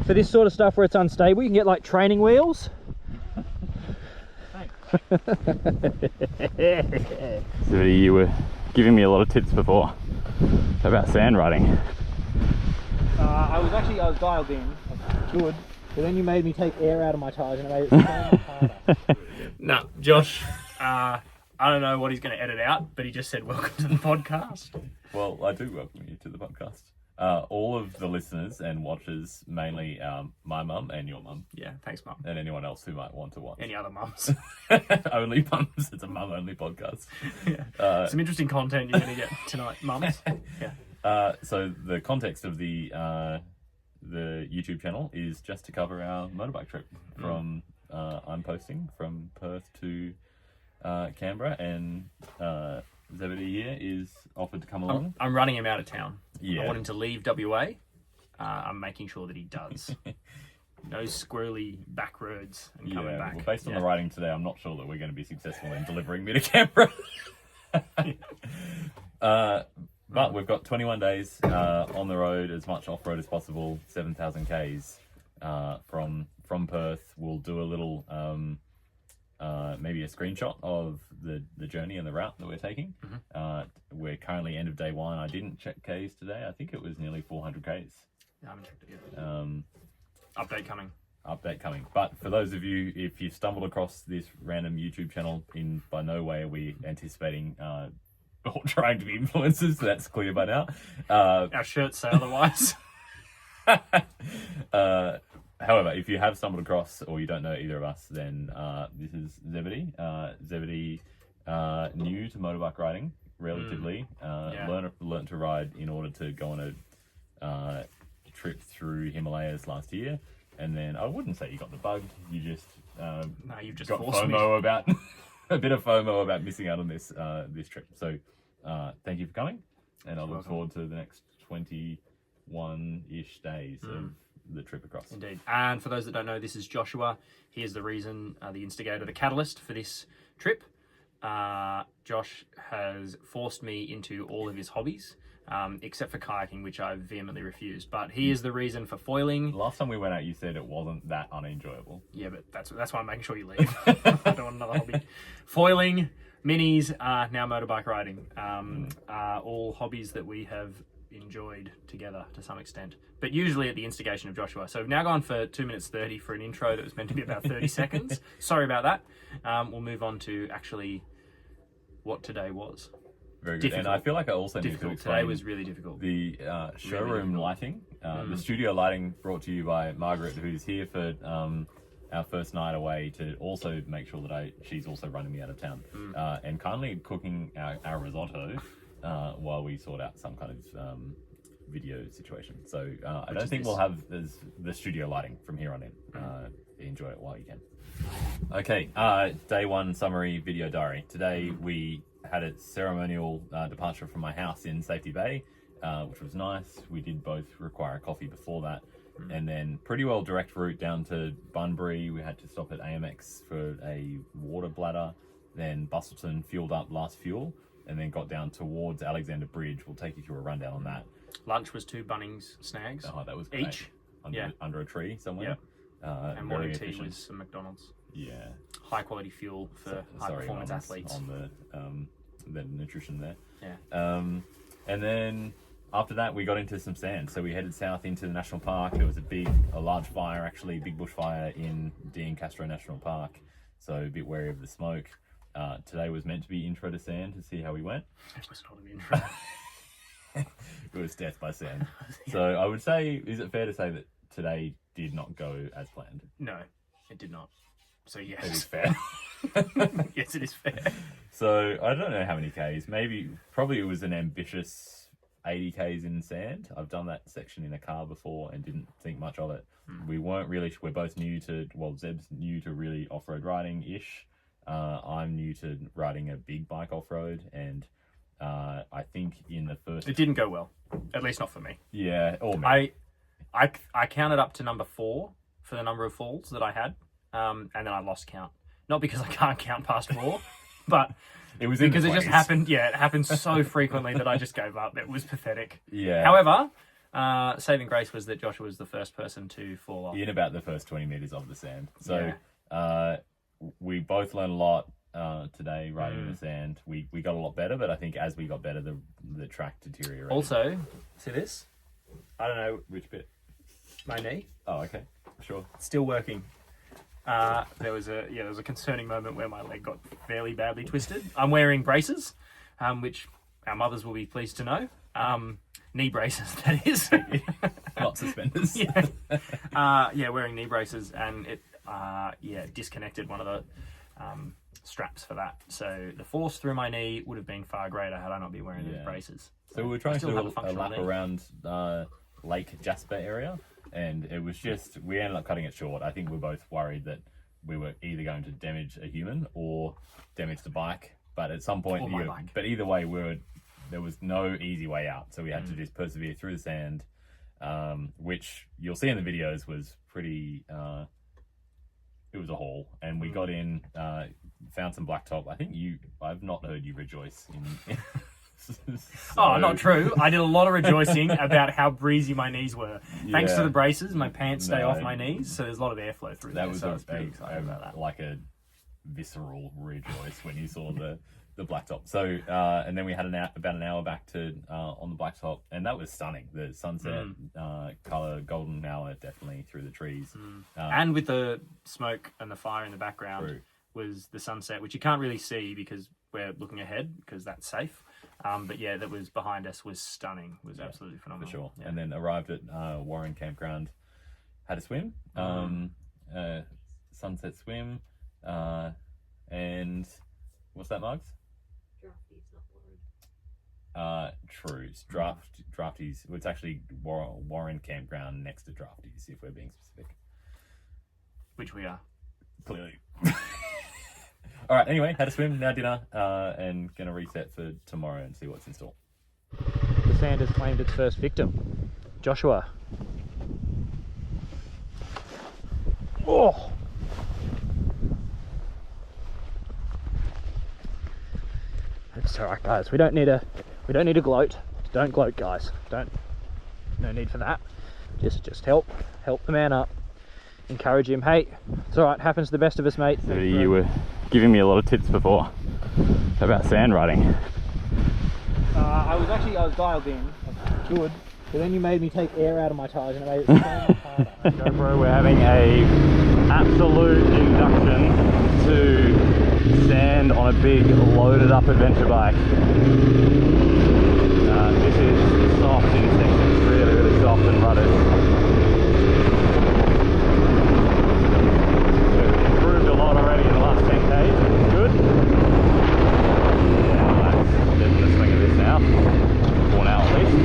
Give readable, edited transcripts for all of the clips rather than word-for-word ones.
for this sort of stuff where it's unstable, you can get like training wheels. So you were giving me a lot of tips before about sand riding. I was dialed in, good, but then you made me take air out of my tyres and it made it so much harder. No, Josh, I don't know what he's going to edit out, but he just said welcome to the podcast. Well, I do welcome you to the podcast. All of the listeners and watchers, mainly my mum and your mum. Yeah, thanks, Mum. And anyone else who might want to watch. Any other mums? Only mums. It's a mum-only podcast. Yeah. Some interesting content you're going to get tonight, mums. Yeah. So the context of the YouTube channel is just to cover our motorbike trip from I'm posting from Perth to Canberra, and Zebedee here is offered to come along. I'm running him out of town. Yeah. I want him to leave WA. I'm making sure that he does. No squirrely back roads and coming back. Well, based on the writing today, I'm not sure that we're going to be successful in delivering me to Canberra. But we've got 21 days on the road, as much off-road as possible, 7,000 Ks from Perth. We'll do a little, maybe a screenshot of the journey and the route that we're taking. We're currently end of day one. I didn't check Ks today. I think it was nearly 400 Ks. I haven't checked it yet. Update coming. But for those of you, if you've stumbled across this random YouTube channel, by no way are we anticipating or trying to be influencers. That's clear by now. Our shirts say otherwise. However, if you have stumbled across or you don't know either of us, then this is Zebedee. Zebedee, new to motorbike riding, relatively. Learned to ride in order to go on a trip through Himalayas last year. And then I wouldn't say you got the bug. You just you've just got forced FOMO me. about a bit of FOMO about missing out on this trip. So thank you for coming, and I look forward to the next 21-ish days of the trip across. Indeed. And for those that don't know, this is Joshua. He is the reason, the instigator, the catalyst for this trip. Josh has forced me into all of his hobbies, except for kayaking, which I vehemently refused. But he is the reason for foiling. Last time we went out, you said it wasn't that unenjoyable. Yeah, but that's why I'm making sure you leave. I don't want another hobby. Foiling, minis, now motorbike riding. All hobbies that we have enjoyed together to some extent, but usually at the instigation of Joshua. So we've now gone for 2 minutes 30 for an intro that was meant to be about 30 seconds. Sorry about that. We'll move on to actually what today was. Very good. Difficult. And I feel like I also need to explain. Today was really difficult. The showroom lighting, the studio lighting, brought to you by Margaret, who's here for our first night away, to also make sure that she's also running me out of town, and kindly cooking our risotto while we sort out some kind of video situation. So I don't think we'll have the studio lighting from here on in. Enjoy it while you can. Okay, day one summary video diary. Today we had a ceremonial departure from my house in Safety Bay, which was nice. We did both require a coffee before that. And then pretty well direct route down to Bunbury. We had to stop at AMX for a water bladder. Then Bustleton fueled up last fuel, and then got down towards Alexander Bridge. We'll take you through a rundown on that. Lunch was 2 Bunnings snags. Oh, that was great. Each. Under a tree somewhere. Yep. And morning tea efficient. was some McDonald's. Yeah. High quality fuel for high performance athletes. On the nutrition there. Yeah. And then after that, we got into some sand. So we headed south into the national park. There was a large fire, actually, big bushfire in Dean Castro National Park. So a bit wary of the smoke. Today was meant to be intro to sand to see how we went. It was not an intro. It was death by sand. So I would say, is it fair to say that today did not go as planned? No, it did not. So yes. It is fair. Yes, it is fair. So I don't know how many Ks. Probably it was an ambitious 80 Ks in sand. I've done that section in a car before and didn't think much of it. We're both new to, Zeb's new to really off-road riding-ish. I'm new to riding a big bike off-road, and I think in the first... It didn't go well, at least not for me. Yeah, or me. I counted up to number 4 for the number of falls that I had, and then I lost count. Not because I can't count past 4, but it was because it just happened. Yeah, it happened so frequently that I just gave up. It was pathetic. Yeah. However, Saving grace was that Joshua was the first person to fall off. In about the first 20 meters of the sand. So we both learned a lot today riding in the sand. We got a lot better, but I think as we got better, the track deteriorated. Also, see this? I don't know Which bit? my knee. Oh, okay. Sure. Still working. There was a concerning moment where my leg got fairly badly twisted. I'm wearing braces, which our mothers will be pleased to know. Knee braces, that is. Not suspenders. Wearing knee braces, and it disconnected one of the straps for that. So the force through my knee would have been far greater had I not been wearing those braces. So we were trying to do a lap knee. around Lake Jasper area, and it was just, we ended up cutting it short. I think we're both worried that we were either going to damage a human or damage the bike, but at some point, but either way, there was no easy way out. So we had to just persevere through the sand, which you'll see in the videos was pretty, it was a haul. And we got in, found some blacktop. I think I've not heard you rejoice in Oh, not true. I did a lot of rejoicing about how breezy my knees were. Thanks to the braces, my pants stay off my knees, so there's a lot of airflow through there. So I was very excited about that. Like a visceral rejoice when you saw the blacktop. So, and then we had about an hour back to on the blacktop, and that was stunning. The sunset color, golden hour, definitely through the trees, and with the smoke and the fire in the background was the sunset, which you can't really see because we're looking ahead because that's safe. But yeah, that was behind us was stunning. Was absolutely phenomenal. For sure. Yeah. And then arrived at Warren Campground, had a swim, sunset swim, and what's that, Mugs? Drafties, not Warren. True. Drafties. Well, it's actually Warren Campground next to Drafties, if we're being specific. Which we are. Clearly. All right, anyway, had a swim, now dinner, and going to reset for tomorrow and see what's in store. The sand has claimed its first victim, Joshua. Oh! It's alright, guys. We don't need to gloat. Don't gloat, guys. No need for that. Just help the man up. Encourage him. Hey, it's alright, happens to the best of us, mate. So you were giving me a lot of tips before about sand riding. I was dialed in, good, but then you made me take air out of my tyres and it made it so much harder. GoPro, we're having a absolute induction to sand on a big loaded up adventure bike. This is soft in sections, really soft and rutted. Already in the last 10 k's, which is good. Yeah, let's get in the swing of this now. For now at least.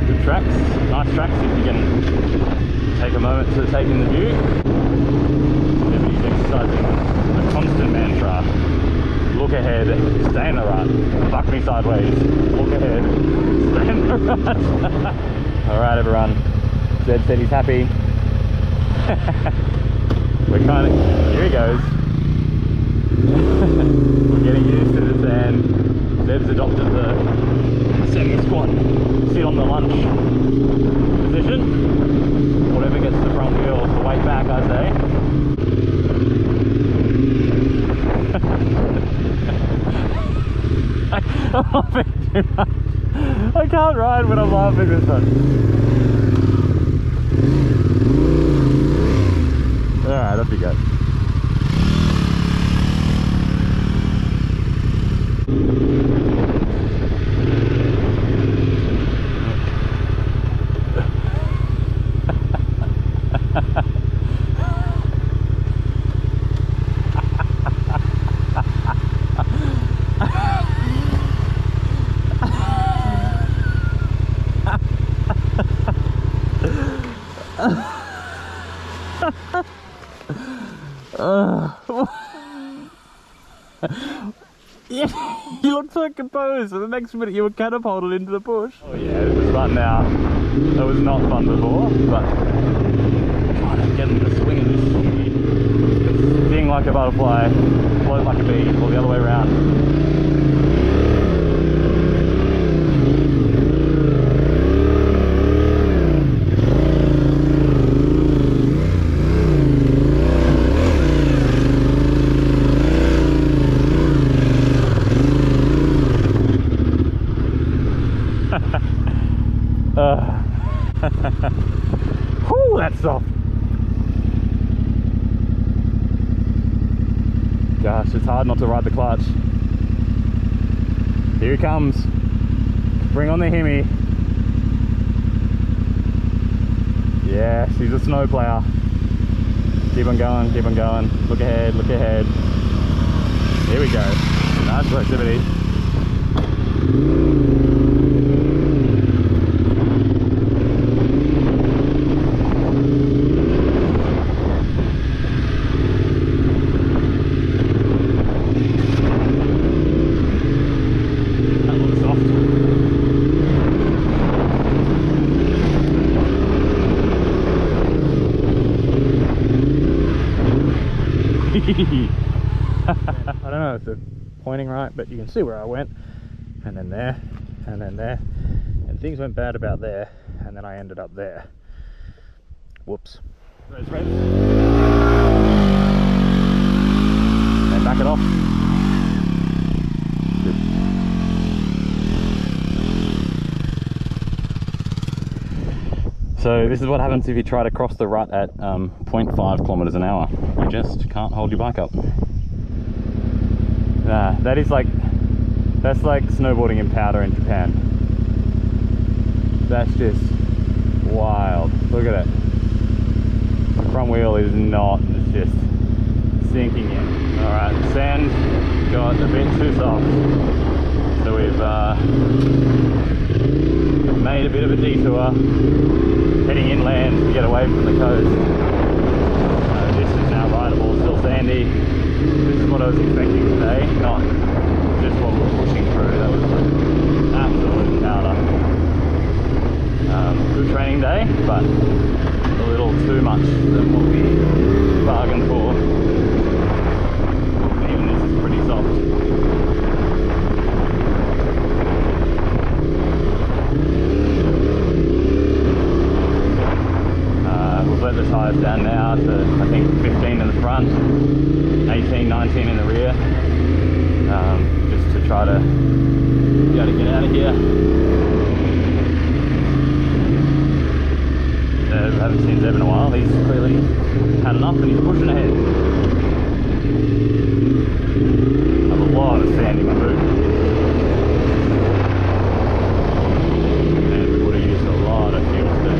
Good tracks, nice tracks if you can take a moment to take in the view. Debbie's exercising a constant mantra. Look ahead, stay in the rut. Fuck me sideways. Look ahead, stay in the rut. Alright everyone, Zed said he's happy. We're here he goes. We're getting used to the sand. Zeb's adopted the semi-squat, sit on the lunge position. Whatever gets the front wheel, the weight back, I say. I'm laughing too much. I can't ride when I'm laughing this much. Alright, off you go. You look so composed, and the next minute you were catapulted into the bush. Oh yeah, this is fun now. That was not fun before, but God, I'm getting the swing of this. Sting like a butterfly, float like a bee, or the other way around. Whoo, that's soft. Gosh, it's hard not to ride the clutch. Here he comes. Bring on the Hemi. Yeah, she's a snow plower. Keep on going, keep on going. Look ahead, look ahead. Here we go. Nice flexibility. That looks soft. I don't know if the pointing right, but you can see where I went, and then there, and then there, and things went bad about there, and then I ended up there. Whoops. Those revs. And back it off. Good. So this is what happens if you try to cross the rut at 0.5 kilometers an hour. You just can't hold your bike up. That's like snowboarding in powder in Japan. That's just wild. Look at it. The front wheel is not, it's just sinking in. Alright, the sand got a bit too soft. So we've made a bit of a detour, heading inland to get away from the coast. This is now rideable, still sandy. This is what I was expecting today, not just what we're pushing through. That was absolute powder. Good training day, but a little too much than what we bargained for. Even this is pretty soft. We've let the tyres down now to I think 15 in the front, 18, 19 in the rear, just to try to be able to get out of here. I haven't seen Zeb in a while. He's clearly had enough and he's pushing ahead. I have a lot of sand in my boot. And we would have used a lot of fuel today.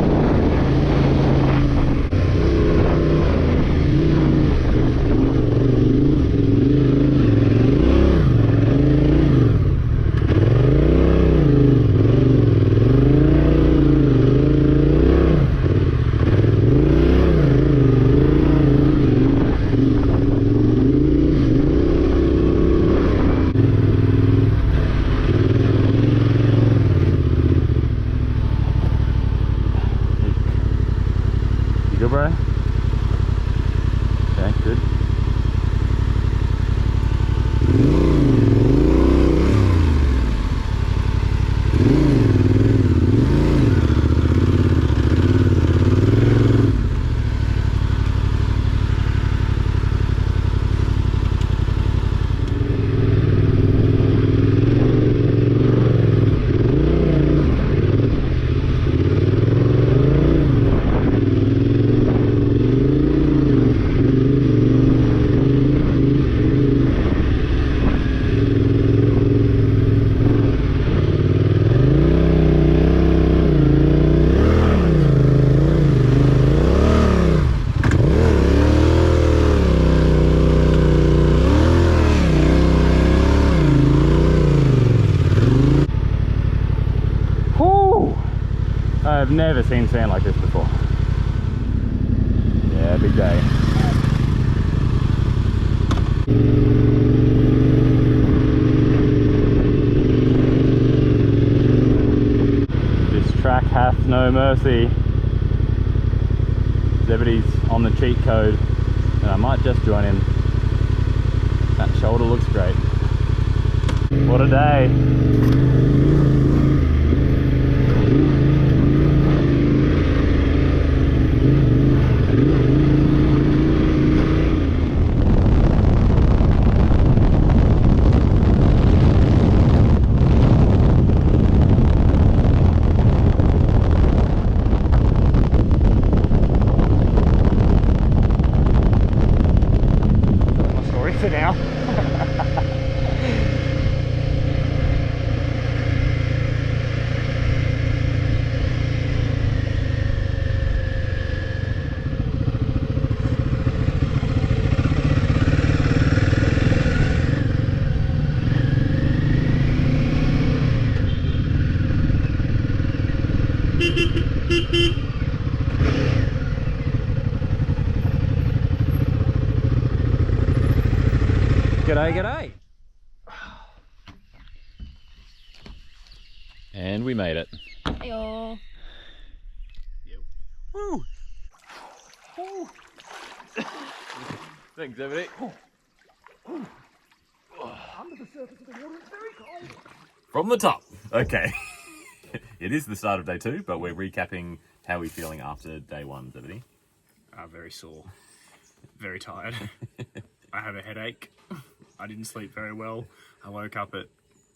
Good, bro? Okay, good. I've never seen sand like this before. Yeah, big day. This track hath no mercy. Zebedee's on the cheat code, and I might just join him. That shoulder looks great. What a day. G'day, g'day. And we made it. Heyo. Woo! Thanks, everybody. Under the surface of the water, it's very cold. From the top. Okay. It is the start of day 2, but we're recapping how we're feeling after day 1, Zebedee. Very sore. Very tired. I have a headache. I didn't sleep very well. I woke up at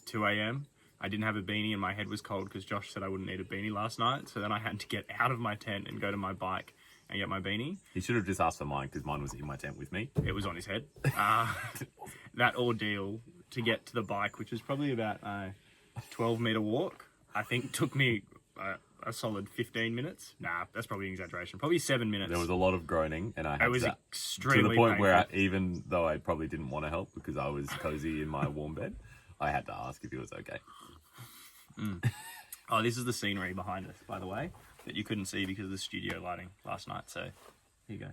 2 a.m. I didn't have a beanie and my head was cold because Josh said I wouldn't need a beanie last night. So then I had to get out of my tent and go to my bike and get my beanie. He should have just asked for mine because mine was in my tent with me. It was on his head. That ordeal to get to the bike, which was probably about a 12-meter walk, I think took me a solid 15 minutes. Nah, that's probably an exaggeration. Probably 7 minutes. There was a lot of groaning, and I had It was to extremely the point where painful. even though I probably didn't want to help because I was cozy in my warm bed, I had to ask if he was okay. Oh, this is the scenery behind us, by the way, that you couldn't see because of the studio lighting last night. So, here you go.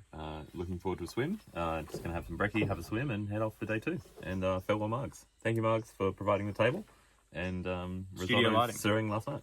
Looking forward to a swim. Just gonna have some brekkie, have a swim, and head off for day 2. And farewell, Margs. Thank you, Margs, for providing the table and Studio risotto lighting. stirring last night.